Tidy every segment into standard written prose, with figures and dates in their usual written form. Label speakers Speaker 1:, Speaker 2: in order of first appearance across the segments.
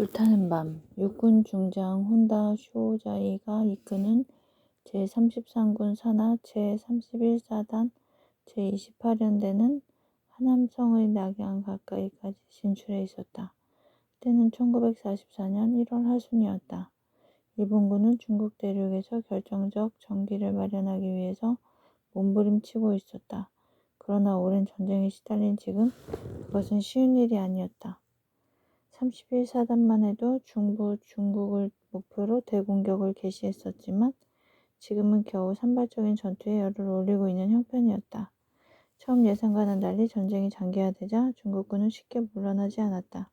Speaker 1: 불타는 밤, 육군 중장 혼다 쇼자이가 이끄는 제33군 산하 제31사단 제28연대는 하남성의 낙양 가까이까지 진출해 있었다. 때는 1944년 1월 하순이었다. 일본군은 중국 대륙에서 결정적 정기를 마련하기 위해서 몸부림치고 있었다. 그러나 오랜 전쟁에 시달린 지금 그것은 쉬운 일이 아니었다. 31사단만 해도 중부 중국을 목표로 대공격을 개시했었지만 지금은 겨우 산발적인 전투에 열을 올리고 있는 형편이었다. 처음 예상과는 달리 전쟁이 장기화되자 중국군은 쉽게 물러나지 않았다.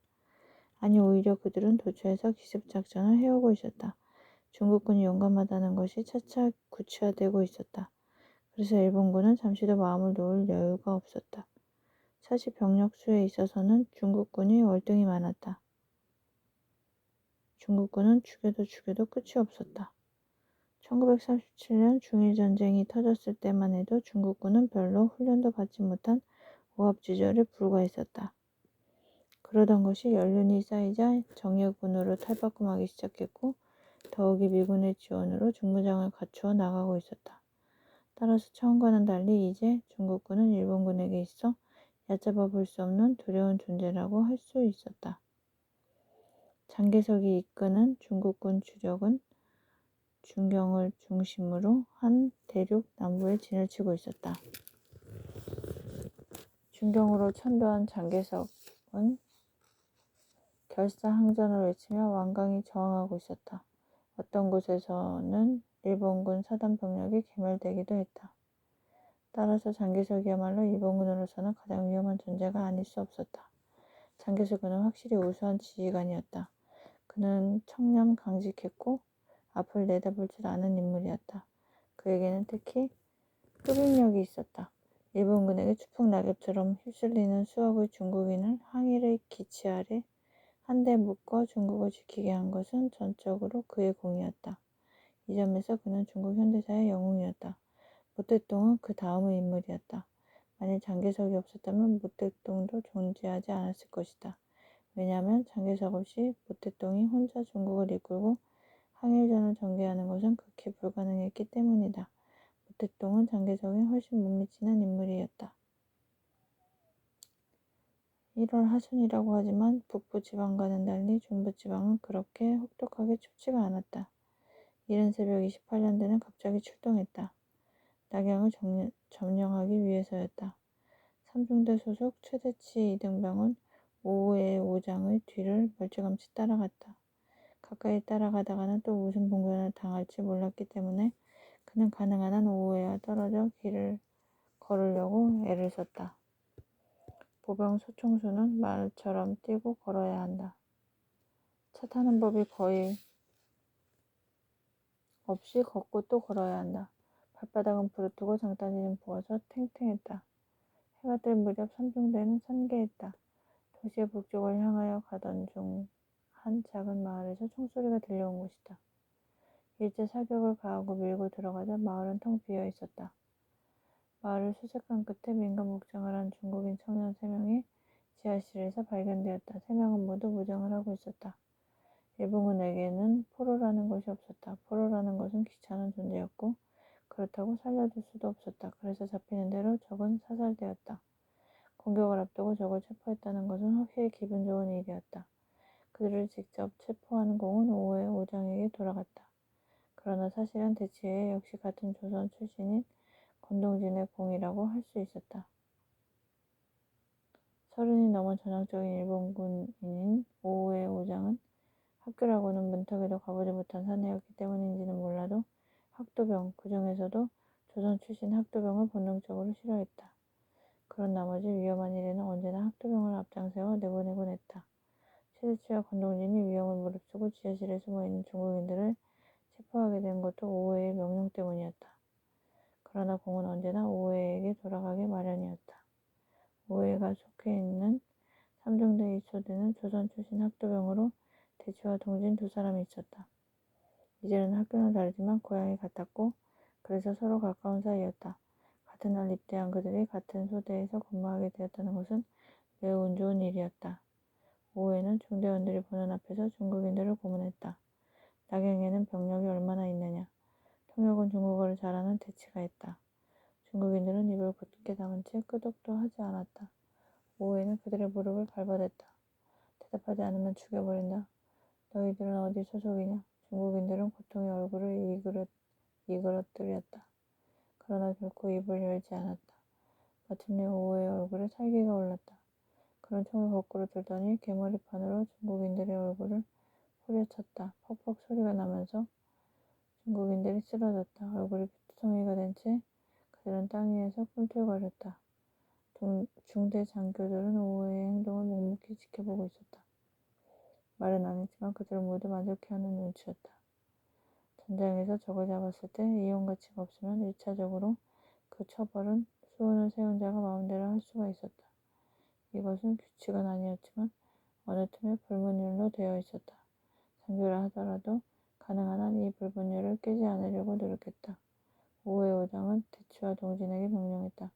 Speaker 1: 아니 오히려 그들은 도처에서 기습작전을 해오고 있었다. 중국군이 용감하다는 것이 차차 구체화되고 있었다. 그래서 일본군은 잠시도 마음을 놓을 여유가 없었다. 사실 병력 수에 있어서는 중국군이 월등히 많았다. 중국군은 죽여도 끝이 없었다. 1937년 중일전쟁이 터졌을 때만 해도 중국군은 별로 훈련도 받지 못한 오합지졸에 불과했었다. 그러던 것이 연륜이 쌓이자 정예군으로 탈바꿈하기 시작했고 더욱이 미군의 지원으로 중무장을 갖추어 나가고 있었다. 따라서 처음과는 달리 이제 중국군은 일본군에게 있어 얕잡아 볼 수 없는 두려운 존재라고 할 수 있었다. 장개석이 이끄는 중국군 주력은 중경을 중심으로 한 대륙 남부에 진을 치고 있었다. 중경으로 천도한 장개석은 결사항전을 외치며 완강히 저항하고 있었다. 어떤 곳에서는 일본군 사단 병력이 괴멸되기도 했다. 따라서 장개석이야말로 일본군으로서는 가장 위험한 존재가 아닐 수 없었다. 장개석은 확실히 우수한 지휘관이었다. 그는 청렴 강직했고 앞을 내다볼 줄 아는 인물이었다. 그에게는 특히 흡입력이 있었다. 일본군에게 추풍 낙엽처럼 휩쓸리는 수억의 중국인을 항일의 기치 아래 한데 묶어 중국을 지키게 한 것은 전적으로 그의 공이었다. 이 점에서 그는 중국 현대사의 영웅이었다. 모택동은 그 다음의 인물이었다. 만일 장개석이 없었다면 모택동도 존재하지 않았을 것이다. 왜냐하면 장개석 없이 모택동이 혼자 중국을 이끌고 항일전을 전개하는 것은 극히 불가능했기 때문이다. 모택동은 장개석에 훨씬 못 미치는 인물이었다. 1월 하순이라고 하지만 북부지방과는 달리 중부지방은 그렇게 혹독하게 춥지가 않았다. 이른 새벽 28년대는 갑자기 출동했다. 낙양을 점령하기 위해서였다. 삼중대 소속 최대치 이등병은 오후에 오장의 뒤를 멀찌감치 따라갔다. 가까이 따라가다가는 또 무슨 봉변을 당할지 몰랐기 때문에 그는 가능한 한 오후에야 떨어져 길을 걸으려고 애를 썼다. 보병 소총수는 말처럼 뛰고 걸어야 한다. 차 타는 법이 거의 없이 걷고 또 걸어야 한다. 발바닥은 부르트고 장단이 부어서 탱탱했다. 해가 뜰 무렵 삼중대는 선계했다. 도시의 북쪽을 향하여 가던 중 한 작은 마을에서 총소리가 들려온 것이다. 일제 사격을 가하고 밀고 들어가자 마을은 텅 비어 있었다. 마을을 수색한 끝에 민간 복장을 한 중국인 청년 3명이 지하실에서 발견되었다. 3명은 모두 무장을 하고 있었다. 일본군에게는 포로라는 것이 없었다. 포로라는 것은 귀찮은 존재였고 그렇다고 살려둘 수도 없었다. 그래서 잡히는 대로 적은 사살되었다. 공격을 앞두고 적을 체포했다는 것은 확실히 기분 좋은 일이었다. 그들을 직접 체포하는 공은 오후에 오장에게 돌아갔다. 그러나 사실은 대치에 역시 같은 조선 출신인 권동진의 공이라고 할 수 있었다. 30이 넘은 전형적인 일본군인인 오후에 오장은 학교라고는 문턱에도 가보지 못한 사내였기 때문인지는 몰라도 학도병, 그 중에서도 조선 출신 학도병을 본능적으로 싫어했다. 그런 나머지 위험한 일에는 언제나 학도병을 앞장세워 내보내곤 했다. 최대치와 권동진이 위험을 무릅쓰고 지하실에 숨어있는 중국인들을 체포하게 된 것도 오후에의 명령 때문이었다. 그러나 공은 언제나 오후에에게 돌아가게 마련이었다. 오후에가 속해 있는 삼중대 이초대는 조선 출신 학도병으로 대치와 동진 두 사람이 있었다. 이제는 학교는 다르지만 고향이 같았고 그래서 서로 가까운 사이였다. 같은 날 입대한 그들이 같은 소대에서 근무하게 되었다는 것은 매우 운 좋은 일이었다. 오후에는 중대원들이 보는 앞에서 중국인들을 고문했다. 나경에는 병력이 얼마나 있느냐. 통역은 중국어를 잘하는 대치가 했다. 중국인들은 입을 굳게 다문 채 끄덕도 하지 않았다. 오후에는 그들의 무릎을 밟아댔다. 대답하지 않으면 죽여버린다. 너희들은 어디 소속이냐? 중국인들은 고통의 얼굴을 이그러뜨렸다. 그러나 결코 입을 열지 않았다. 마침내 오후의 얼굴에 살기가 올랐다. 그런 총을 거꾸로 들더니 개머리판으로 중국인들의 얼굴을 후려쳤다. 퍽퍽 소리가 나면서 중국인들이 쓰러졌다. 얼굴이 피투성이가 된 채 그들은 땅 위에서 꿈틀거렸다. 중대 장교들은 오후의 행동을 묵묵히 지켜보고 있었다. 말은 안 했지만 그들은 모두 만족해하는 눈치였다. 전장에서 적을 잡았을 때 이용 가치가 없으면 일차적으로 그 처벌은 수훈을 세운 자가 마음대로 할 수가 있었다. 이것은 규칙은 아니었지만 어느 틈에 불문율로 되어 있었다. 장교라 하더라도 가능한 한 이 불문율을 깨지 않으려고 노력했다. 오후의 오장은 대치와 동진에게 명령했다.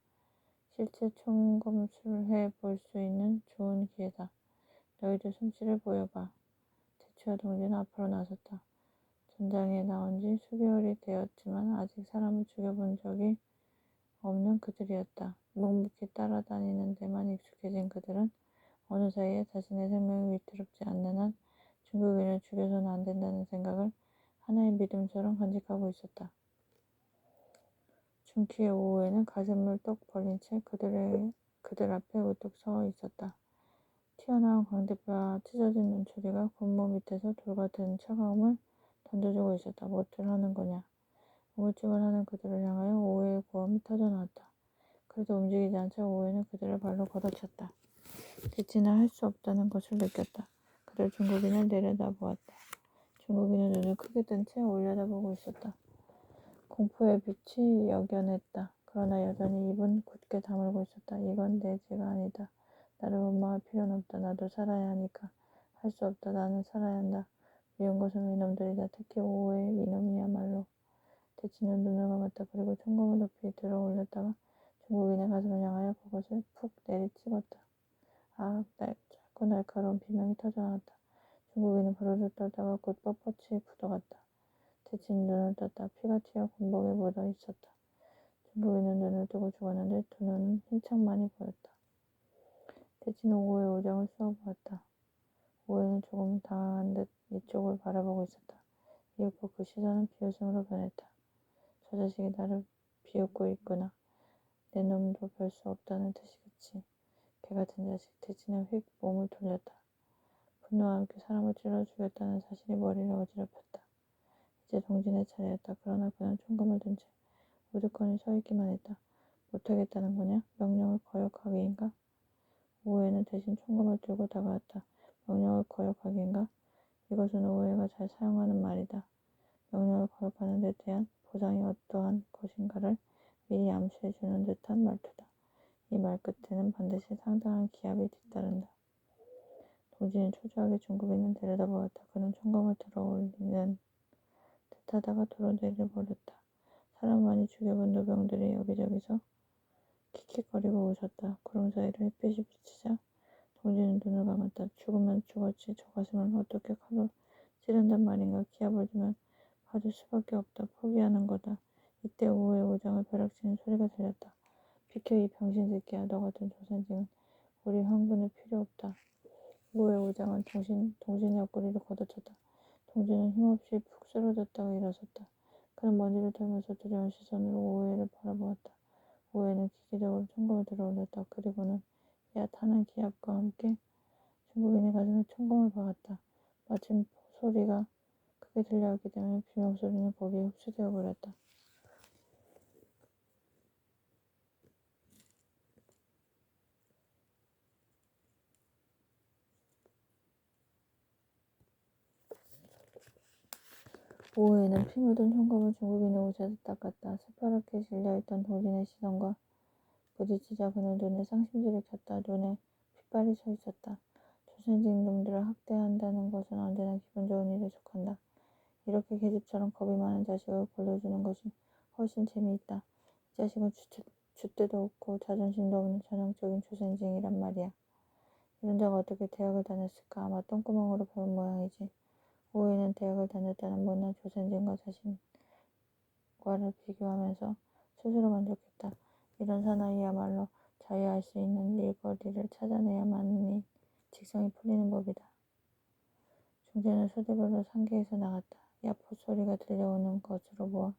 Speaker 1: 실제 총검술해 볼 수 있는 좋은 기회다. 너희들 솜씨를 보여봐. 대치와 동진은 앞으로 나섰다. 전장에 나온 지 수개월이 되었지만 아직 사람을 죽여본 적이 없는 그들이었다. 묵묵히 따라다니는 데만 익숙해진 그들은 어느 사이에 자신의 생명이 위태롭지 않는 한 중국인을 죽여서는 안 된다는 생각을 하나의 믿음처럼 간직하고 있었다. 준키의 오후에는 가슴을 떡 벌린 채 그들 앞에 우뚝 서 있었다. 튀어나온 광대뼈와 찢어진 눈초리가 군무 밑에서 돌같은 차가움을 던져주고 있었다. 뭐들 하는 거냐. 우물쭈물 하는 그들을 향하여 오후의 고함이 터져나왔다. 그래도 움직이지 않자 오후에는 그들을 발로 걷어찼다. 대치는 할 수 없다는 것을 느꼈다. 그들 중국인을 내려다보았다. 중국인은 눈을 크게 뜬 채 올려다보고 있었다. 공포의 빛이 역연했다. 그러나 여전히 입은 굳게 다물고 있었다. 이건 내 죄가 아니다. 나를 원망할 필요는 없다. 나도 살아야 하니까. 할 수 없다. 나는 살아야 한다. 미운 것은 이놈들이다. 특히 오후의 이놈이야말로. 대치는 눈을 감았다. 그리고 총검을 높이 들어 올렸다가 중국인의 가슴을 향하여 그것을 푹 내리찍었다. 아, 짧고 날카로운 비명이 터져나왔다. 중국인은 부르르 떨다가 곧 뻣뻣이 굳어갔다. 대치는 눈을 떴다. 피가 튀어 군복에 묻어 있었다. 중국인은 눈을 뜨고 죽었는데 두 눈은 흰창 많이 보였다. 대치는 오후의 오장을 쏘아보았다. 오후에는 조금 당황한 듯 이쪽을 바라보고 있었다. 이윽고 그 시선은 비웃음으로 변했다. 저 자식이 나를 비웃고 있구나. 내 놈도 별 수 없다는 뜻이겠지. 개같은 자식. 대치는 휙 몸을 돌렸다. 분노와 함께 사람을 찔러 죽였다는 사실이 머리를 어지럽혔다. 이제 동진의 차례였다. 그러나 그는 총검을 든 채 우두커니 서 있기만 했다. 못하겠다는 거냐? 명령을 거역하기인가? 오후에는 대신 총검을 들고 다가왔다. 명령을 거역하기인가? 이것은 오후에가 잘 사용하는 말이다. 명령을 거역하는 데 대한 보상이 어떠한 것인가를 미리 암시해주는 듯한 말투다. 이 말 끝에는 반드시 상당한 기합이 뒤따른다. 동진이 초조하게 중국인을 내려다보았다. 그는 총검을 들어 올리는 듯하다가 도로 내려버렸다. 사람 많이 죽여본 노병들이 여기저기서 킥킥거리고 웃었다. 구름 사이로 햇빛이 비치자 동진은 눈을 감았다. 죽으면 죽었지. 저 가슴을 어떻게 칼로 찌른단 말인가. 기합을 주면 받을 수밖에 없다. 포기하는 거다. 이때 오후의 오장을 벼락치는 소리가 들렸다. 비켜 이 병신 새끼야. 너 같은 조선직은 우리 황군에 필요 없다. 오후의 오장은 동진의 옆구리를 걷어쳤다. 동진은 힘없이 푹 쓰러졌다가 일어섰다. 그는 먼지를 털면서 두려운 시선으로 오후에를 바라보았다. 오후에는 기계적으로 총검을 들어 올렸다. 그리고는 야탄한 기합과 함께 중국인의 가슴에 총검을 박았다. 마침 소리가 크게 들려왔기 때문에 비명소리는 거기에 흡수되어 버렸다. 오후에는 피 묻은 총검을 중국인의 옷에서 닦았다. 새파랗게 질려있던 동진의 시선과 부딪히자 그는 눈에 쌍심지를 켰다. 눈에 핏발이 서 있었다. 조선직 놈들을 학대한다는 것은 언제나 기분 좋은 일에 속한다. 이렇게 계집처럼 겁이 많은 자식을 골라주는 것이 훨씬 재미있다. 이 자식은 줏대도 없고 자존심도 없는 전형적인 조선직이란 말이야. 이런 자가 어떻게 대학을 다녔을까? 아마 똥구멍으로 배운 모양이지. 오해는 대학을 다녔다는 못난 조선진과 자신과를 비교하면서 스스로 만족했다. 이런 사나이야말로 자유할 수 있는 일거리를 찾아내야만이 직성이 풀리는 법이다. 중재는 소대별로 상계에서 나갔다. 야포 소리가 들려오는 것으로 보아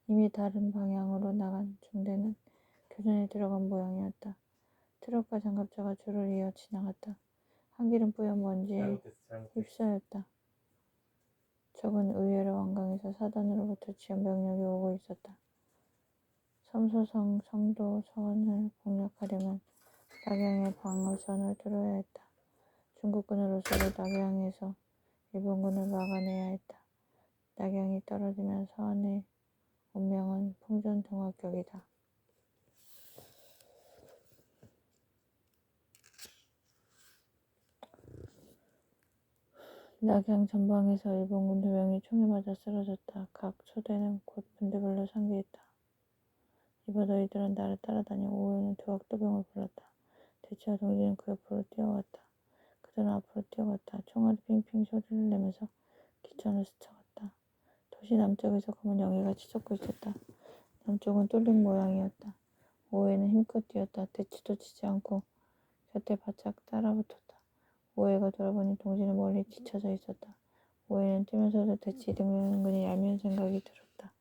Speaker 1: 이미 다른 방향으로 나간 중대는 교전에 들어간 모양이었다. 트럭과 장갑차가 줄을 이어 지나갔다. 한길은 뿌연 먼지에 휩싸였다. 적은 의외로 완강해서 사단으로부터 지원병력이 오고 있었다. 섬소성 성도선을 공략하려면 낙양의 방어선을 뚫어야 했다. 중국군으로서도 낙양에서 일본군을 막아내야 했다. 낙양이 떨어지면 서한의 운명은 풍전등화격이다. 낙양 전방에서 일본군 2명이 총에 맞아 쓰러졌다. 각 소대는 곧 분대별로 상기했다. 이봐 너희들은 나를 따라다녀. 오후에는 두학도병을 불렀다. 대치와 동지는 그 옆으로 뛰어갔다. 그들은 앞으로 뛰어갔다. 총알이 핑핑 소리를 내면서 기천을 스쳐갔다. 도시 남쪽에서 검은 영해가 치솟고 있었다. 남쪽은 뚫린 모양이었다. 오후에는 힘껏 뛰었다. 대치도 치지 않고 곁에 바짝 따라붙었다. 오해가 돌아보니 동지는 멀리 뒤쳐져 있었다. 오해는 뛰면서도 대치 등근히 얄미운 생각이 들었다.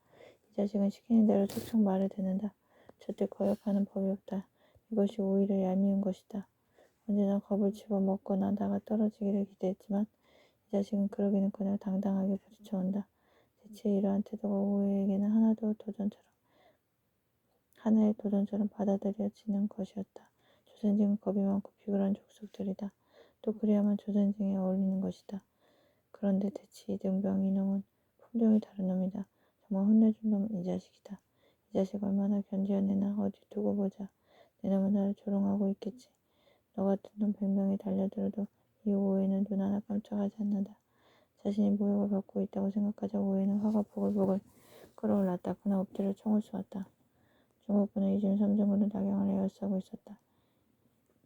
Speaker 1: 이 자식은 시키는 대로 척척 말을 듣는다. 절대 거역하는 법이 없다. 이것이 오히려 얄미운 것이다. 언제나 겁을 집어먹고 나다가 떨어지기를 기대했지만 이 자식은 그러기는커녕 당당하게 부딪혀온다. 대체의 이러한 태도가 오해에게는 하나의 도전처럼 받아들여지는 것이었다. 조선직은 겁이 많고 비굴한 족속들이다. 또 그래야만 조선직에 어울리는 것이다. 그런데 대체 이등병 이놈은 품종이 다른 놈이다. 정말 혼내준 놈은 이 자식이다. 이 자식 얼마나 견디어내나. 어디 두고 보자. 내 놈은 나를 조롱하고 있겠지. 너 같은 놈 100명이 달려들어도 이 오해는 눈 하나 깜짝하지 않는다. 자신이 모욕을 받고 있다고 생각하자 오해는 화가 보글보글 끓어올랐다. 그는 엎드려 총을 쏘았다. 중국군은 2중 3중으로 낙양을 에워싸고 있었다.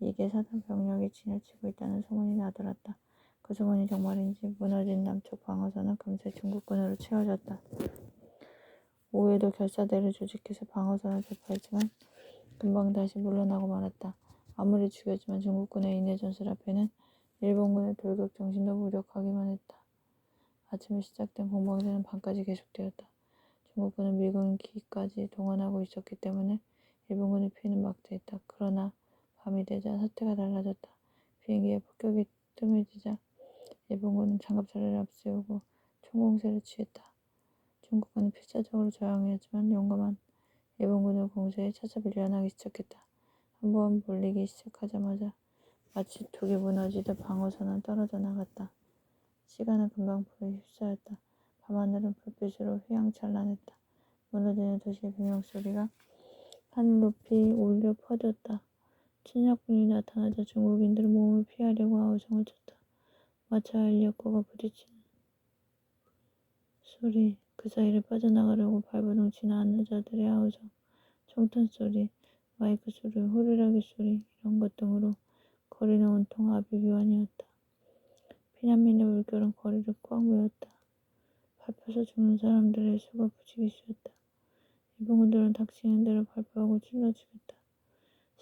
Speaker 1: 이게 사단 병력이 지나치고 있다는 소문이 나돌았다. 그 소문이 정말인지 무너진 남쪽 방어선은 금세 중국군으로 채워졌다. 오해도 결사대를 조직해서 방어선을 돌파했지만 금방 다시 물러나고 말았다. 아무리 죽였지만 중국군의 인내 전술 앞에는 일본군의 돌격 정신도 무력하기만 했다. 아침에 시작된 공방전은 밤까지 계속되었다. 중국군은 미군 기까지 동원하고 있었기 때문에 일본군의 피해는 막대했다. 그러나 밤이 되자 사태가 달라졌다. 비행기의 폭격이 뜸해지자 일본군은 장갑차를 앞세우고 총공세를 취했다. 중국군은 필사적으로 저항하였지만 용감한 일본군의 공세에 차차 밀려나기 시작했다. 한번 몰리기 시작하자마자 마치 둑이 무너지듯 방어선은 떨어져 나갔다. 시간은 금방 불에 휩싸였다. 밤하늘은 불빛으로 휘황찬란했다. 무너지는 도시의 비명소리가 하늘 높이 울려 퍼졌다. 침략군이 나타나자 중국인들은 몸을 피하려고 아우성을 쳤다. 마차와 인력거가 부딪히는 소리, 그 사이를 빠져나가려고 발버둥치는 안내자들의 아우성, 총탄 소리, 마이크 소리, 호루라기 소리 이런 것 등으로 거리는 온통 아비규환이었다. 피난민의 물결은 거리를 꽉 메웠다. 밟혀서 죽는 사람들의 수가 부지기수였다. 일본군들은 닥치는 대로 발포하고 찔러 죽였다.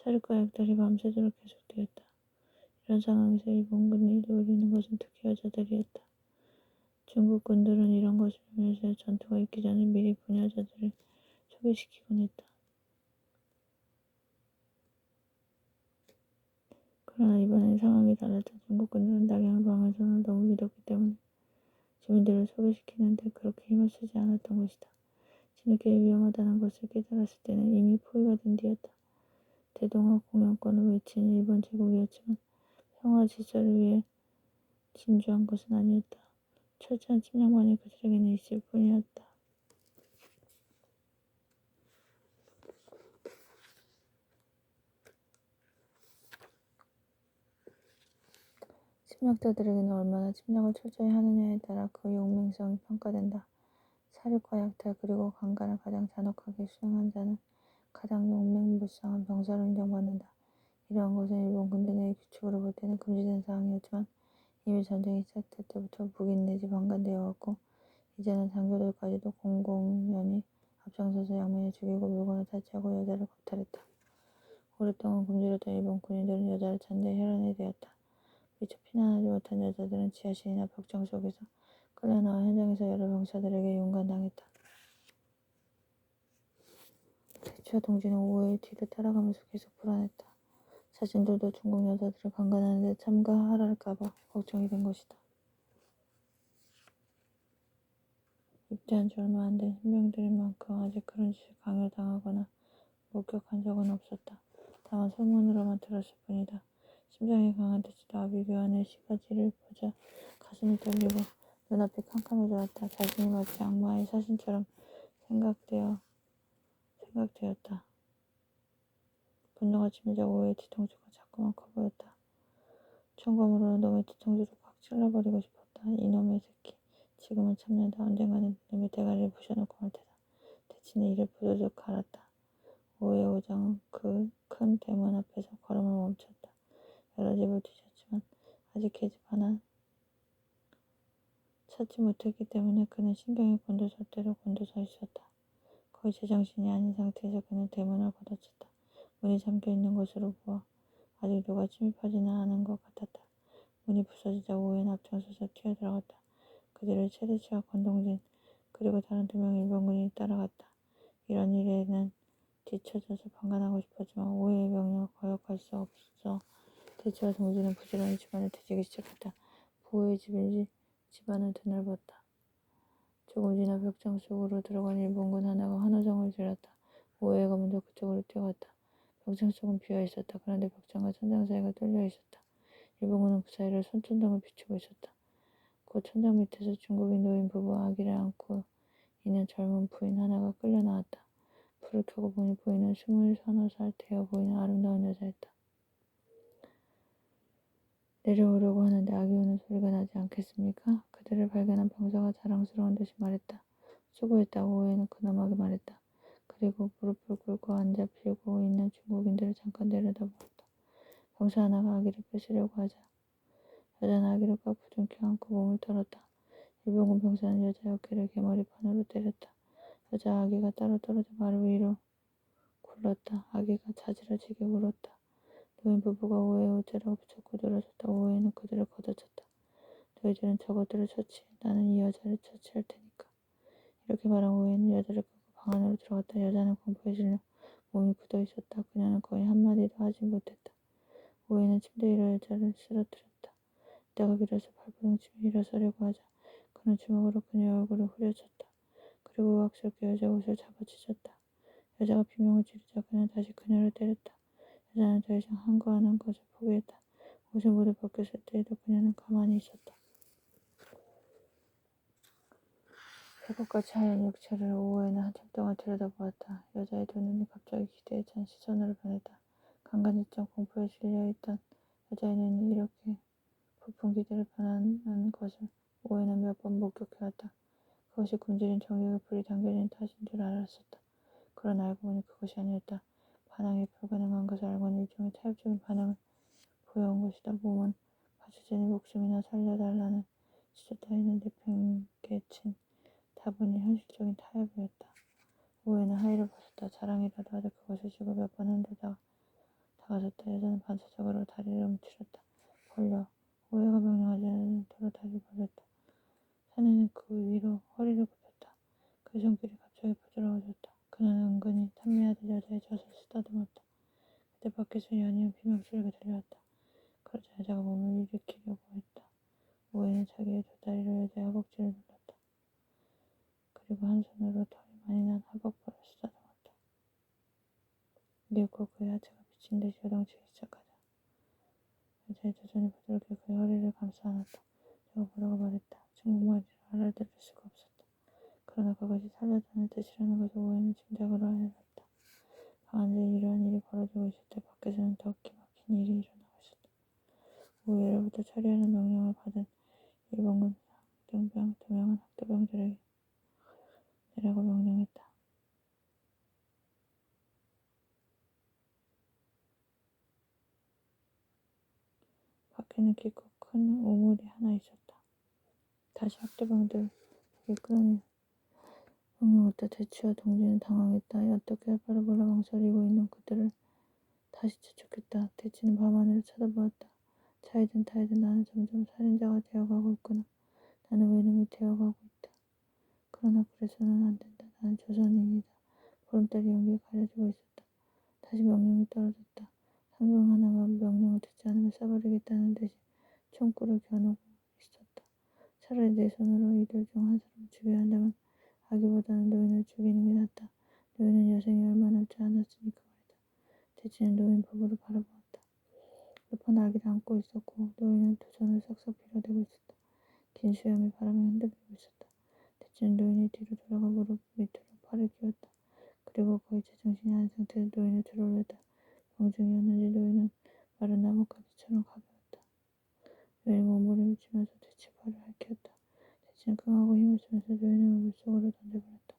Speaker 1: 사륙과 약탈이 밤새도록 계속되었다. 이런 상황에서 일본군이 노리는 것은 특히 여자들이었다. 중국군들은 이런 것을 묘사해 전투가 있기 전에 미리 부녀자들을 소개시키곤 했다. 그러나 이번엔 상황이 달랐다. 중국군들은 낙양 방어선을 너무 믿었기 때문에 주민들을 소개시키는데 그렇게 힘을 쓰지 않았던 것이다. 지네끼리 위험하다는 것을 깨달았을 때는 이미 포위가 된 뒤였다. 대동아 공영권을 외치는 일본 제국이었지만 평화 질서를 위해 진주한 것은 아니었다. 철저한 침략만이 그들에게는 있을 뿐이었다. 침략자들에게는 얼마나 침략을 철저히 하느냐에 따라 그의 운명성이 평가된다. 사륙과 약탈 그리고 강간을 가장 잔혹하게 수행한 자는 가장 용맹무쌍한 병사로 인정받는다. 이러한 것은 일본 군대 내 규칙으로 볼 때는 금지된 사항이었지만 이미 전쟁이 시작될 때부터 묵인 내지 방관되어 왔고 이제는 장교들까지도 공공연히 앞장서서 양면을 죽이고 물건을 탈취하고 여자를 겁탈했다. 오랫동안 굶주렸던 일본 군인들은 여자를 찾는 데 혈안이 되었다. 미처 피난하지 못한 여자들은 지하실이나 벽장 속에서 끌려나와 현장에서 여러 병사들에게 윤관당했다. 대추와 동지는 오해의 뒤를 따라가면서 계속 불안했다. 자신들도 중국 여자들을 강간하는 데 참가하랄까봐 걱정이 된 것이다. 입대한 지 얼마 안 된 신병들인 만큼 아직 그런 짓을 강요당하거나 목격한 적은 없었다. 다만 소문으로만 들었을 뿐이다. 심장이 강한 대추도 아비규환의 시가지를 보자 가슴이 떨리고 눈앞이 캄캄해졌다. 자신이 마치 악마의 사신처럼 생각되었다. 분노가 치밀자 오해의 뒤통수가 자꾸만 커 보였다. 총검으로 놈의 뒤통수를 꽉 찔러버리고 싶었다. 이놈의 새끼. 지금은 참는다. 언젠가는 놈의 대가리를 부셔놓고 말 테다. 대치는 이를 부르르 갈았다. 오해의 오장은 그 큰 대문 앞에서 걸음을 멈췄다. 여러 집을 뒤졌지만 아직 계집 하나 찾지 못했기 때문에 그는 신경이 곤두설 대로 곤두서 있었다. 거의 제정신이 아닌 상태에서 그는 대문을 걷어찼다. 문이 잠겨있는 것으로 보아 아직 누가 침입하지는 않은 것 같았다. 문이 부서지자 오해는 앞장서서 튀어들어갔다. 그들을 최대치와 권동진 그리고 다른 2명의 일본군이 따라갔다. 이런 일에는 뒤처져서 방관하고 싶었지만 오해의 명령을 거역할 수 없어 대치와 동지는 부지런히 집안을 뒤지기 시작했다. 부호의 집안은 드넓었다. 조금 지나 벽장 속으로 들어간 일본군 하나가 환호성을 질렀다. 오해가 먼저 그쪽으로 뛰어갔다. 벽장 속은 비어 있었다. 그런데 벽장과 천장 사이가 뚫려 있었다. 일본군은 그 사이를 손전등을 비추고 있었다. 곧 천장 밑에서 중국인 노인 부부와 아기를 안고 있는 젊은 부인 하나가 끌려 나왔다. 불을 켜고 보니 부인은 20~30살 되어 보이는 아름다운 여자였다. 내려오려고 하는데 아기 우는 소리가 나지 않겠습니까? 그들을 발견한 병사가 자랑스러운 듯이 말했다. 수고했다고 오해는 근엄하게 말했다. 그리고 무릎을 꿇고 앉아 빌고 있는 중국인들을 잠깐 내려다보았다. 병사 하나가 아기를 뺏으려고 하자 여자는 아기를 꽉 부둥켜 안고 몸을 떨었다. 일본군 병사는 여자의 어깨를 개머리판으로 때렸다. 여자 아기가 따로 떨어져 마루 위로 굴렀다. 아기가 자지러지게 울었다. 노인 부부가 오해의 옷자락을 붙잡고 늘어졌다. 오해는 그들을 걷어찼다. 너희들은 저것들을 처치해. 나는 이 여자를 처치할 테니까. 이렇게 말한 오해는 여자를 끌고 방 안으로 들어갔다. 여자는 공포에 질려 몸이 굳어 있었다. 그녀는 거의 한마디도 하지 못했다. 오해는 침대 위로 여자를 쓰러뜨렸다. 이따가 비로소 발버둥치며 일어서려고 하자 그는 주먹으로 그녀의 얼굴을 후려쳤다. 그리고 우악스럽게 여자의 옷을 잡아찢었다. 여자가 비명을 지르자 그는 다시 그녀를 때렸다. 여자는 더 이상 항거하는 것을 포기했다. 옷을 모두 벗겼을 때에도 그녀는 가만히 있었다. 배꼽같이 하얀 육체를 오해는 한참 동안 들여다보았다. 여자의 두 눈이 갑자기 기대에 찬 시선으로 변했다. 강간지처럼 공포에 질려있던 여자의 눈이 이렇게 부푼 기대를 변하는 것을 오해는 몇 번 목격해왔다. 그것이 굶주린 정력에 불이 당겨진 탓인 줄 알았었다. 그러나 알고 보니 그것이 아니었다. 반항이 불가능한 것을 알고는 일종의 타협적인 반응을 보여온 것이다. 몸은 받쳐지니 목숨이나 살려달라는 지조 따위는 내팽개친 다분히 현실적인 타협이었다. 오해는 하의를 벗었다. 자랑이라도 하자 그것을 쥐고 몇 번 흔들다가 다가섰다. 여자는 반사적으로 다리를 움츠렸다. 벌려. 오해가 명령하지 않도록 다리를 벌렸다. 사내는 그 위로 허리를 굽혔다. 그의 손길이 갑자기 부드러워졌다. 그는 은근히 탐미하듯 여자의 젖을 쓰다듬었다. 그때 밖에서 연이은 비명소리가 들려왔다. 그러자 여자가 몸을 일으키려고 했다. 오해는 자기의 두 다리로 여자의 허벅지를 눌렀다. 그리고 한 손으로 털이 많이 난 허벅지를 쓰다듬었다. 이윽고 그의 하체가 미친 듯이 요동치기 시작하자 여자의 두 손이 부드럽게 그의 허리를 감싸 안았다. 저가 뭐라고 말했다. 중국말이라 알아들을 수가 없었다. 그러나 그것이 살려다는 뜻이라는 것을 오해는 짐작으로 알았다. 방 안에서 이러한 일이 벌어지고 있을 때 밖에서는 더 기막힌 일이 일어나고 있었다. 오해로부터 처리하는 명령을 받은 일본군 상등병 2명은 학도병들에게 내라고 명령했다. 밖에는 깊고 큰 우물이 하나 있었다. 다시 학대병들을 끌어내 명령했다. 대치와 동지는 당황했다. 어떻게 할 바를 몰라 망설이고 있는 그들을 다시 재촉했다. 대치는 밤하늘을 쳐다보았다. 차이든 타이든 나는 점점 살인자가 되어가고 있구나. 나는 외놈이 되어가고 있다. 그러나 그래서는 안 된다. 나는 조선인이다. 보름달이 연기에 가려지고 있었다. 다시 명령이 떨어졌다. 상병 하나가 명령을 듣지 않으면 쏴버리겠다는 듯이 총구를 겨누고 있었다. 차라리 내 손으로 이들 중 한 사람을 죽여야 한다면 아기보다는 노인을 죽이는 게 낫다. 노인은 여생이 얼마 남지 않았으니까 말이다. 대치는 노인 부부를 바라보았다. 옆은 아기를 안고 있었고 노인은 두 손을 싹싹 빌어대고 있었다. 긴 수염이 바람에 흔들리고 있었다. 대치는 노인의 뒤로 돌아가 무릎 밑으로 팔을 끼웠다. 그리고 거의 제정신이 아닌 상태에서 노인을 들어올렸다. 병중이었는지 노인은 마른 나뭇가지처럼 가벼웠다. 노인이 몸부림치면서 대치 팔을 핥혔다. 대치는 끙하고 힘을 쓰면서 노인을 물속으로 던져버렸다.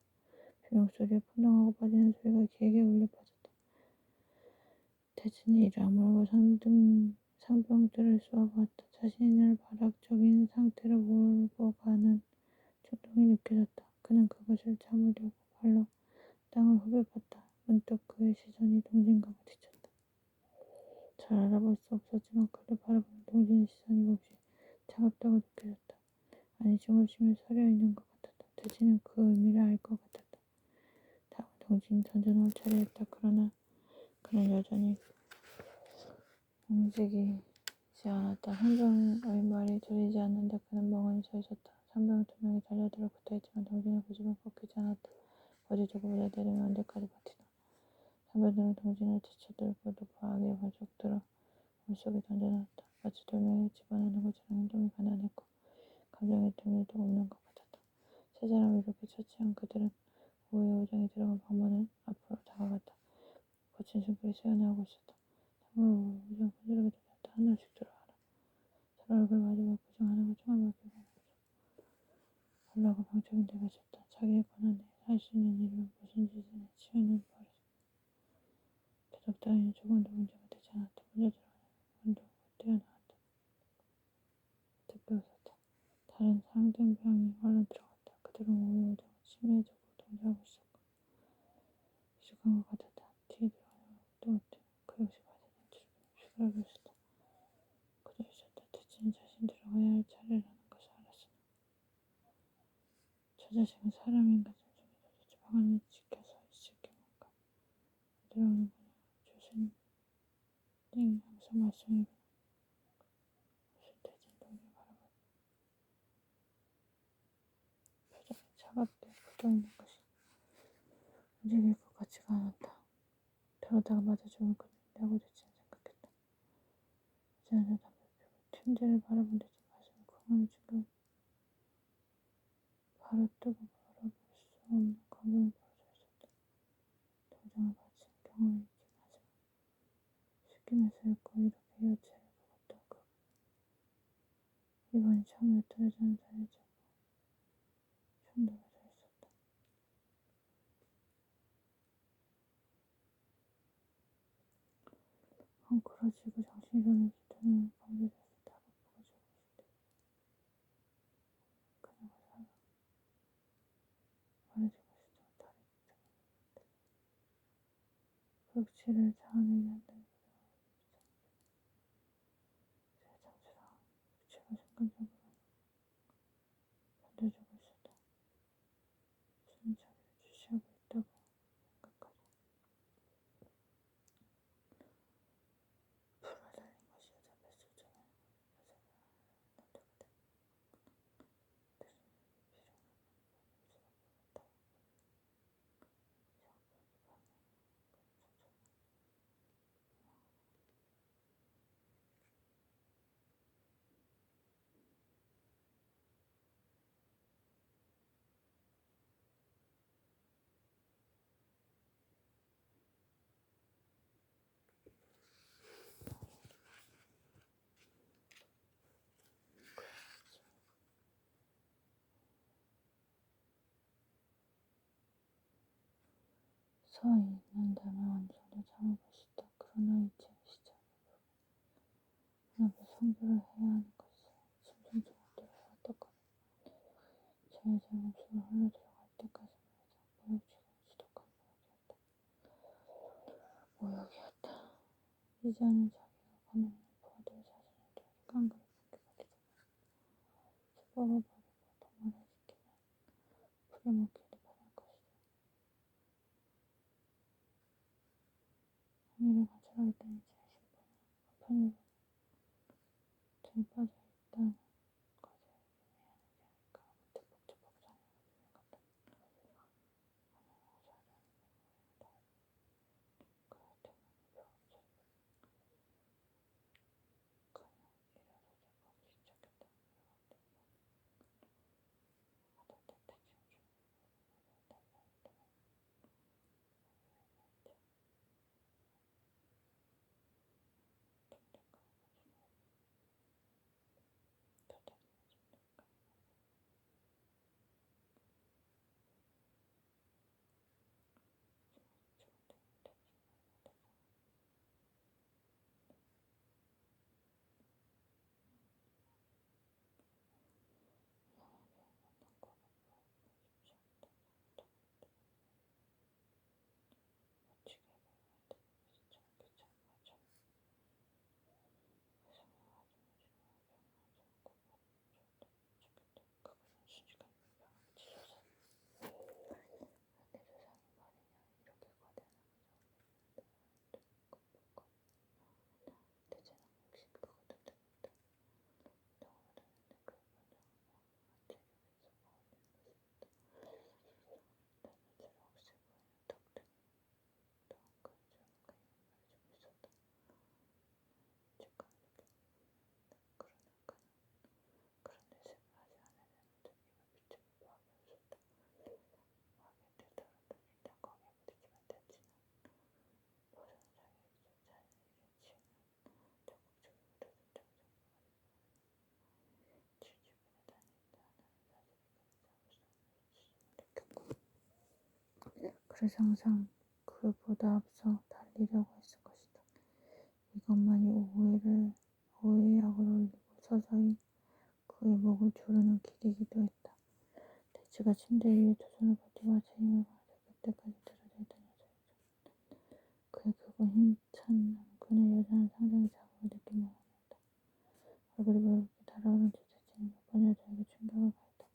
Speaker 1: 비명소리에 풍덩하고 빠지는 소리가 길게 울려 퍼졌다. 대치는 이를 악물고 상병들을 쏘아보았다. 자신을 발악적인 상태로 몰고 가는 충동이 느껴졌다. 그는 그것을 참으려고 발로 땅을 후벼봤다. 문득 그의 시선이 동진과 부딪혔다. 잘 알아볼 수 없었지만 그를 바라보는 동진의 시선이 몹시 차갑다고 느껴졌다. 아니 중얼심에 서려 있는 것 같았다. 대치는 그 의미를 알 것 같았다. 다음은 동진이 던져놓을 차례였다. 그러나 그는 여전히 움직이지 않았다. 상병의 말이 들리지 않는데 그는 멍하니 서 있었다. 상병 두 명이 달려들어 붙어있지만 동진의 고집은 꺾이지 않았다. 어디 두고보다 내리면 언제까지 버티나. 상병들은 동진을 지쳐들고 높아 아기를 번쩍 들어 물속에 던져놓았다. 마치 돌멩이를 집어넣는 것처럼 행동이 가난했고 감정의 틈도 없는 것 같았다. 세 사람이 이렇게 처치한 그들은 오후에 오정이 들어간 방문은 앞으로 다가갔다. 거친 숨결이 새어나오고 있었다. 상병은 오정 흔들게 들렸다. 하나씩 들어와라. 서로 얼굴 마주보고 그중 하나가 총을 맞게 하려고 방청인 대가졌다. 자기의 권한에 할 수 있는 일은 무슨 짓이나 치우는 버릇. 대답 따위는 조금도 문제가 되지 않았다. 먼저 들어가는 운동으로 뛰어나왔다. 듣기 웃었다. 다른 상등병이 얼른 들어갔다. 그들은 오후에 오정을 치매적으로 동조하고 있었고 익숙한 것 같았다. 뒤에 들어가는 또 그 역시 바지는 숟가락이 있었다. 그저 있었다. 대치는 자신이 들어가야 할 차례라는 것을 알았으나 저 자식은 사람인가 중에도 도대체 방안을 지켜서 있을 경우인가. 들어오는 거냐. 조선이 항상 말썽이구나. 무슨 대진 동지를 바라봤다. 표정이 차갑게 굳어있는 것이 움직일 것 같지가 않았다. 저러다가 맞아 죽을 것인데 하고 대치는 생각했다. 이제는 담배 피우고 틈새를 바라본 대치 가슴이 쿵하니 지금 바로 뜨고 바라볼 수 없는 감동이 벌어져 있었다. 동정을 바친 경험이 있긴 하지만 씻기면서 읽고 이렇게 여체를 보았던 그 이번이 처음이었다. 여자는 다리를 잡고 충돌해져 있었다. 헝클어지고 정신이 돌면서 눈을 감겨졌을 때 아버지가 죽으실 때 그녀가 말해주고 싶지만 다리 밑으로 불치를 자아내게 한다는 새 장수랑 부치가 순간적으로 던져주고 있었다. 무슨 자기를 주시하고 있다고 생각하자 불을 달린 것이 여자 뱃속전에 여자가 남자가 됐다. 대신 비룡은 수밖에 못하고 샤워벽이 방에 천천히 서 있는다면 어느 정도 참아볼 수 있다. 그러나 이제 시작을 하나 서 청소를 해야 하는 것이 심심찮았더라. 어떡하나. 제 목소리가 흘러 들어갈 때까지 모욕지는 지독한 모욕이었다. 이제는 자기가 가만히 보아도 자신을 깡그리 붓기가 되잖아. 수박을 버리고 동물을 지키면 부려먹기도 바랄 것이다. 항의를 관찰하기 때문에 제 심부는 한편으로는 등이 빠져있다는 것에 미안하지 않을까 하고 득벅득벅 자네가 같다. 하늘나라 사자는 맹모에는 다 그럴 때만 벼 소리가 가며 일어서자 걷기 시작했다. 하던 때 택시는 주문을 달달달달 그래서 항상 그보다 앞서 달리려고 했을 것이다. 이것만이 오후에 약을 올리고 서서히 그의 목을 조르는 길이기도 했다. 대치가 침대 위에 두 손을 버티고 하체 힘을 가하여 그때까지 들어져 있던 여자였다. 그의 크고 힘찬 그는 여자는 상당히 자극을 느낀 모양이었다. 얼굴이 벌겋게 달아오른 뒤 대치는 몇 번 여자에게 충격을 가했다.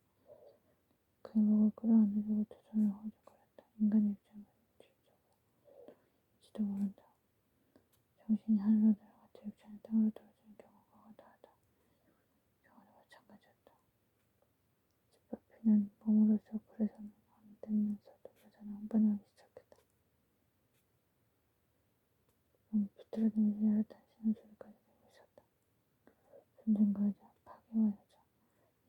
Speaker 1: 그의 목을 끌어안으려고 두 손을 허우적거렸다. 인간의 입장에서는 지도 모른다. 정신이 하늘로 날아갔자 육체는 땅으로 떨어지는 경우가 다하다. 경우도 마찬가지였다. 짓밟히는 몸으로서 불에서는 안 되면서도 여자는 흥분하기 시작했다. 몸이 비틀어지면서 야릇한 신음소리까지 내고 있었다. 순진과 여자, 파괴와 여자,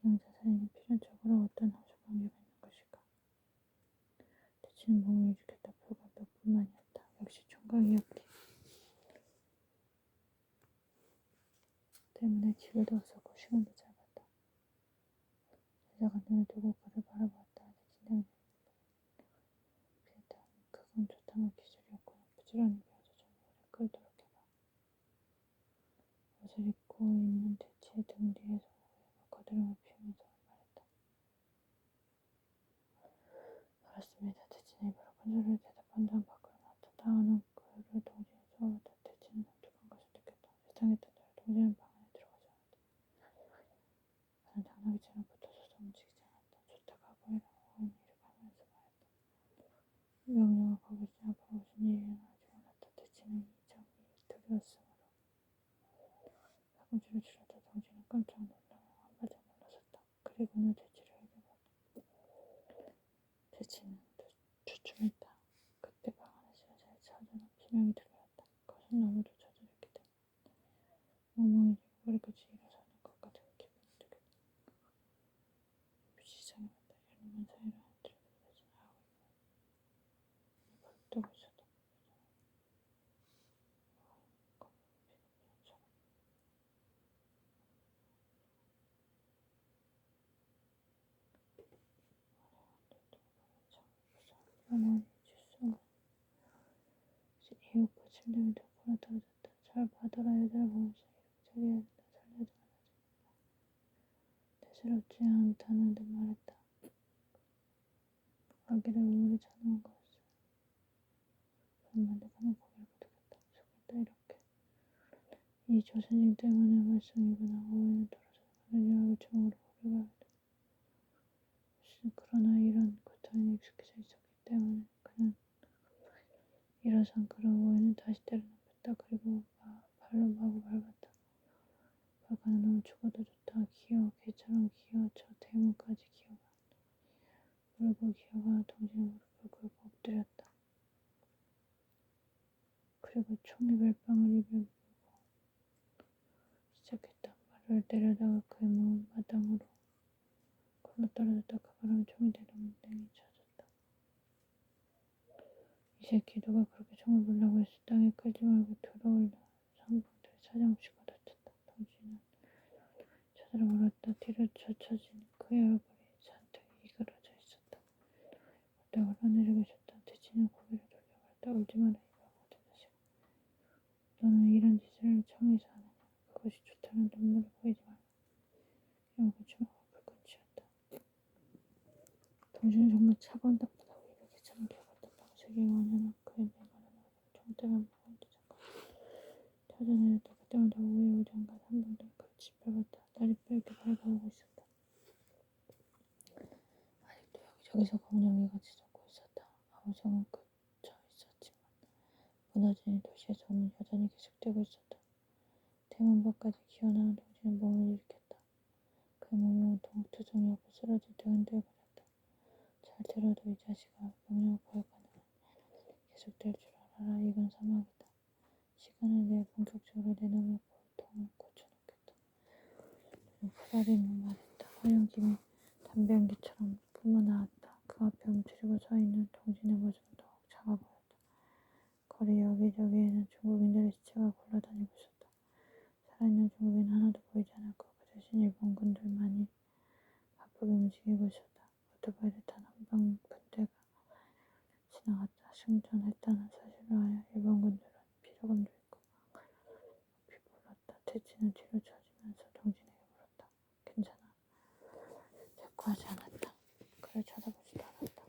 Speaker 1: 이 양자 사이에는 필연적으로 어떤 함수관계가 있는 것일까? 대치는 몸을 일으켰다. 불과 몇 분만이었다. 역시 총각이었기 때문에 기회도 없었고 시간도 짧았다. 여자가 눈을 뜨고 그를 바라보았다. 대치는 그랬다. 그건 좋다면 기술이었구나. 부지런히 배워서 좀 오래 끌도록 해봐. 옷을 입고 있는 대치의 등 뒤에서 우회가 거드름을 피우면서 말했다. 알았습니다. 대치는 입으로 큰소리로 대답한 다음 밖으로 나왔다. 다은은 그를 동시에 쏘았다. 대치는 독특한 것을 느꼈다. 세상에 뜬 대로 동시에는 방 안에 들어가지 않았다. 그는 당나귀처럼 붙어서도 움직이지 않았다. 좋다 가보이라. 오해는 이를 가면서 말했다. 명령을 거부하지 앞으로 무슨 일이 일어날지 몰랐다. 대치는 이 점이 두려웠으므로 팔꿈치를 쥐었다. 정신은 깜짝 놀라며 한바탕 물러섰다. 그리고는 대치를 흘려보았다. 대치는 주춤했다. 그때 방 안에서 여자의 차주는 비명이 들려왔다. 그것은 너무도 저절했기 때문에 멍멍해지고 머리끝이 일어서는 것 같은 기분이 들었다. 빛이 이상해봤다. 열리면 사이로 안에 들어가서 대치는 하고 있는 눈을 뜨고 있었다. 어머니 주소 이윽고 침대 밑으로 굴러떨어졌다. 잘 봐둬라. 얘들아 보면서 이렇게 처리해야 된다. 살림을 새롭지 않다는 듯 말했다. 아기를 우물에 쳐놓은 것을 오랜만에 그는 고개를 끄덕였다. 속였다 이렇게. 이 조선인 때문에 말썽이구나. 오해는 떨어져 그는 여러 처음으로 고개가 다 그러나 이런 고통에 익숙해져 있었기 때문에 그는 일어선 그로 오해는 다시 때려눕혔다. 그리고 발로 마구 밟았다. 발가는 너무 죽어도 좋다. 기어 개처럼 기어 저 대문까지 기어가 물고 기어가 동진의 무릎을 꿇고 엎드렸다. 그리고 총이 멜빵을 입에 물고 시작했다. 말을 내려다가 그의 몸은 마당으로 굴러떨어졌다. 그 바람에 총이 내려 뭉댕이 쳐졌다. 이 새끼 누가 그렇게 총을 물라고 했어. 땅에 끌지 말고 들어올려. 상봉들이 사정없이 걷어쳤다. 동진은 쳐들어 물었다. 뒤로 젖혀진 그의 얼굴이 잔뜩 이그러져 있었다. 그때 흘러내리고 있었다. 대치는 고개를 돌려버렸다. 울지 마라 이 바보 자식. 너는 이런 짓을 청해서 하느냐. 그것이 좋다면 눈물을 보이지 말라. 이러고 주먹을 불끈 쥐었다. 동진은 정말 차가운 닭보다 오히려 개처럼 기어갔다. 방석이 완연한 그의 맹활한 얼굴을 총대만 보고도 잠깐 터져내렸다. 그때마다 오해 오장간 한봉들이 그를 짓밟았다. 날이 뻘게 밝아오고 있었다. 아직도 여기저기서 공룡이가 짖고 있었다. 아우성은 그쳐 있었지만 무너진 도시의 소음은 여전히 계속되고 있었다. 대문 밖까지 기어나온 동진은 몸을 일으켰다. 그의 몸이 온통 투성이었고 쓰러질 때 흔들거렸다. 잘 들어도 이 자식아, 명령을 거역하는 한 계속될 줄 알아라. 이건 사막이다. 시간을 내어 본격적으로 내 놈의 고통을 고쳐놓겠다. 프라림은 말했다. 화염김이 담배연기처럼 뿜어나왔다. 그 앞에 움츠리고 서 있는 동진의 모습은 더욱 작아 보였다. 거리 여기저기에는 중국인들의 시체가 굴러다니고 있었다. 살아있는 중국인 하나도 보이지 않았고 그 대신 일본군들만이 바쁘게 움직이고 있었다. 오토바이를 탄 한방 분대가 지나갔다. 승전했다는 사실로 하여 일본군들은 피로감도 있고 높이 불렀다. 대치는 뒤로 처지면서 동진에게 물었다. 괜찮아? 대꾸하지 않았다. 그를 쳐다보지도 않았다.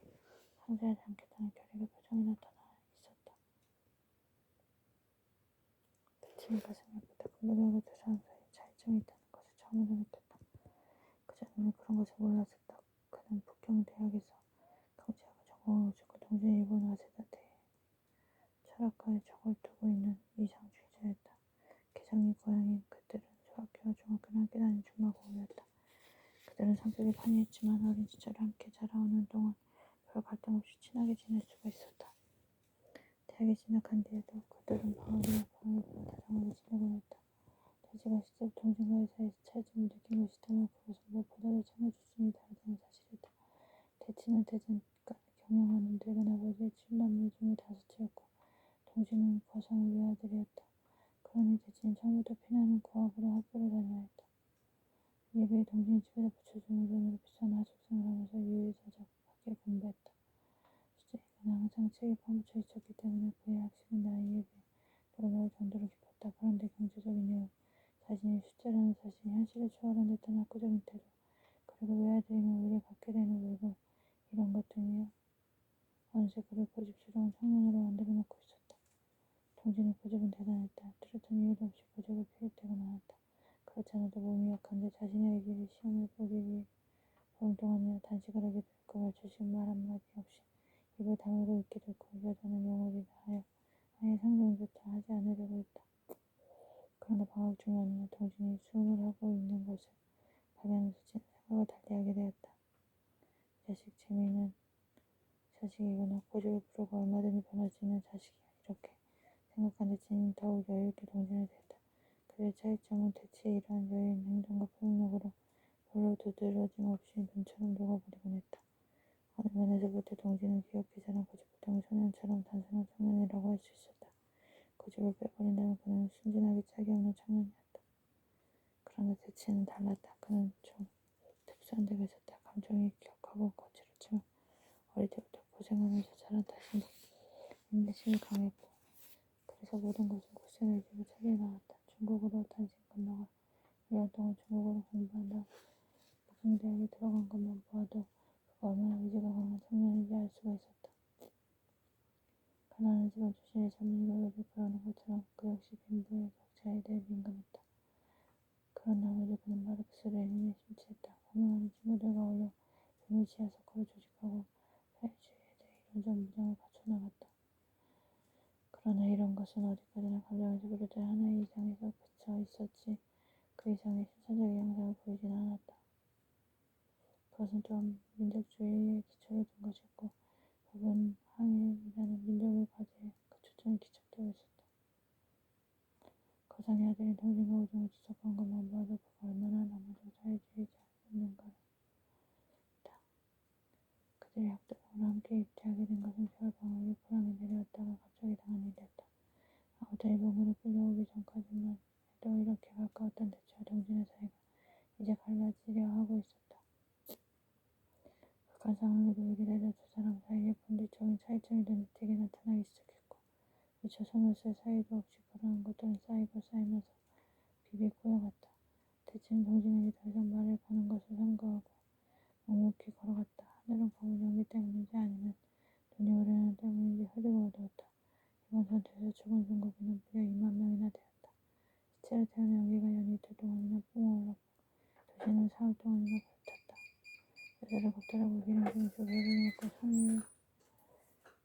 Speaker 1: 상대하지 않겠다는 결의의 표정이 나타나 있었다. 대치는 가슴이 아프다. 군부들과 두 사람 사이에 차이점이 있다는 것을 처음으로 느꼈다. 그전에는 그런 것을 몰랐었다. 그는 북경대학에서 경제학을 전공하고 있었고 동진이 일본 와세다대에 철학과에 적을 두고 있는 이상주의자였다. 개성이 고향인 그들은 소학교와 중학교를 함께 다닌 중마고우였다. 그들은 성격이 판이했지만 어린 시절 함께 자라오는 동안 별 갈등 없이 친하게 지낼 수가 있었다. 대학에 진학한 뒤에도 그들은 방학이나 방학이고 다정하게 지내곤 했다. 대치가 실제로 동진과의 사이에서 차이점을 느낀 것이 있다면 그것은 무엇보다도 생활 수준이 다르다는 사실이다. 대치는 대전까지 경영하는 늙은 아버지의 7남매 중에 다섯째였고 동진은 거성의 외아들이었다. 그러니 대치는 처음부터 피나는 고학으로 학교를 다녀야 했다. 예비에 동진이 집에서 붙여주는 돈으로 비싼 하숙생을 하면서 유유자적하게 공부했다. 수재이는 항상 책에 파묻혀 있었기 때문에 그의 학식은 나이에 비해 놀라울 정도로 깊었다. 그런데 경제적인 여유, 자신이 숫자라는 사실이 현실을 초월한 듯한 학구적인 태도, 그리고 외아들이면 오히려 갖게 되는 월급, 이런 것 등이요. 어느새 그를 고집스러운 청년으로 만들어 놓고 있었다. 동진의 고집은 대단했다. 뚜렷한 이유도 없이 고집을 피울 때가 많았다. 그렇지 않아도 몸이 약한데 자신의 아기를 시험을 보기 위해 보름 동안이나 단식을 하게 되었고 며칠씩 말 한마디 없이 입을 다물고 있게 됐고 여자는 영업이나 하여 아예 상상조차 하지 않으려고 했다. 그러나 방학 중에 어느 날 동진이 수음을 하고 있는 것을 발견해서 생각을 달리하게 되었다. 이 자식 재미있는 자식이구나. 고집을 부르고 얼마든지 변할 수 있는 자식이야. 이렇게 생각한 대치는 더욱 여유있게 동진을 대했다. 그들의 차이점은 대치의 이러한 여유있는 행동과 포용력으로 별로 두드러짐 없이 눈처럼 녹아버리곤 했다. 어느 면에서 볼 때 동진은 귀엽게 자란 고집부동의 소년처럼 단순한 청년이라고 할 수 있었다. 고집을 빼버린다면 그는 순진하기 짝이 없는 청년이었다. 그러나 대치는 달랐다. 그는 좀 특수한 데가 있었다. 감정이 격하고 거칠었지만 어릴 때부터 고생하면서 자란 탓인지 인내심이 강했고 그래서 모든 것은 굳센 의지로 처리해 나갔다. 중국으로 단신 건너가 1년 동안 중국어를 공부한 다음 무슨 동진은 친구들과 어울려 비밀지하 서클을 조직하고 사회주의에 대해 이론적 무장을 갖춰나갔다. 그러나 이런 것은 어디까지나 감정에서 비롯된 하나의 이상에서 그쳐 있었지 그 이상의 실천적인 양상을 보이지는 않았다. 그것은 또한 민족주의의 기초를 둔 것이었고 법은 항일이라는 민족의 과제에 그 초점이 기착되어 있었다. 거상의 아들인 동진과 우정을 지적한 것만 봐도 그가 얼마나 낭만적 사회주의자였는가를 다. 그들이 학도병으로 함께 입대하게 된 것은 겨울방학에 포항에 내려왔다가 갑자기 당한 일이었다. 아무튼 일본군에 끌려오기 전까지만 해도 이렇게 가까웠던 대체와 동진의 사이가 이제 갈라지려 하고 있었다. 극한 상황에도 일이라도 두 사람 사이에 본질적인 차이점이 눈에 띄게 나타나기 시작했고 미처 손을 쓸 사이도 없이 벌어난 것들은 쌓이고 쌓이면서 비비 꼬여갔다. 대체는 동진에게 더 이상 말을 거는 것을 삼가하고 묵묵히 걸어갔다. 하늘은 검은 연기 때문인지 아니면 눈이 오려는 때문인지 흐리고 어두웠다. 이번 전투에서 죽은 중국인은 무려 2만 명이나 되었다. 시체를 태우는 연기가 연이 이틀 동안이나 뿜어올랐고 도시는 사흘 동안이나 불탔다. 여자를 겁탈하고 기름쟁이 조개를 먹고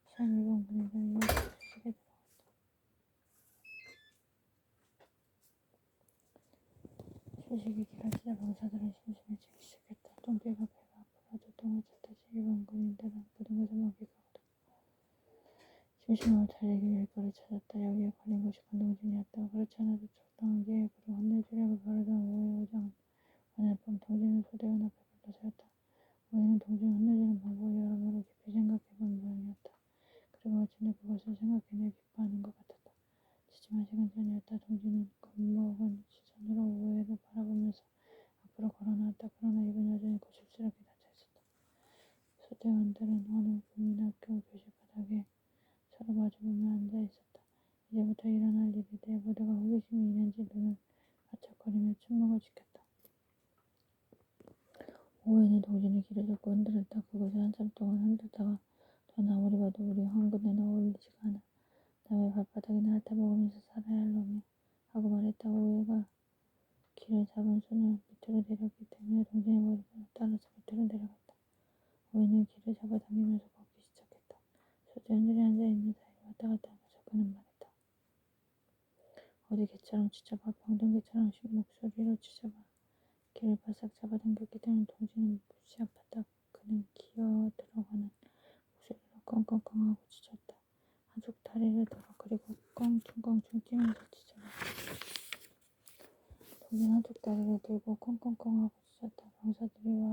Speaker 1: 시한 일본 군인들은 이렇게 휴식에 들어갔다. 휴식이 길어지자 병사들은 심심해지기 시작했다. 똥개가 배가 아프라도 똥을 쳤다지 일본 군인들은 모든 것을 먹이거든. 심심함을 달래기 위해 일거를 찾았다. 여기에 걸린 것이 권동진이었다. 그렇지 않아도 적당한 기회에 그를 혼내주려고 바라던 오해의 오장은 오늘 밤 동진의 소대원 앞에 불러세웠다. 오해는 동진을 혼내주는 방법을 여러모로 깊이 생각해본 모양이었다. 그리고 마침내 그것을 생각해내 기뻐하는 것 같았다. 지침한 시간 전이었다. 동진은 겁먹은 시선으로 오해를 바라보면서 앞으로 걸어나왔다. 그러나 입은 여전히 고집스럽게 닫혀있었다. 소대원들은 어느 국민학교 교실 바닥에 서로 마주보며 앉아있었다. 이제부터 일어날 일에 대해 모두가 호기심이 있는지 눈을 반짝거리며 침묵을 지켰다. 오해는 동진의 길을 잡고 흔들었다. 그것을 한참 동안 흔들다가 넌 아무리 봐도 우리 황군에는 어울리지가 않아. 남의 발바닥이나 핥아먹으면서 살아야 할 놈이야. 하고 말했다. 오해가 길을 잡은 손을 밑으로 내렸기 때문에 동진의 머리가 따라서 밑으로 내려갔다. 오해는 길을 잡아당기면서 걷기 시작했다. 소대원들이 앉아있는 사이를 왔다 갔다 하면서 그는 말했다. 어디 개처럼 치져봐. 병든 개처럼 목소리로 치져봐. 길을 바싹 잡아당겼기 때문에 동진은 몹시 아팠다. 그는 기어 들어가는 목소리로 껑껑껑 하고 짖었다. 한쪽 다리를 들어 그리고 껑충껑충 뛰면서 짖어봐. 동진 한쪽 다리를 들고 껑껑껑 하고 짖었다. 병사들이 와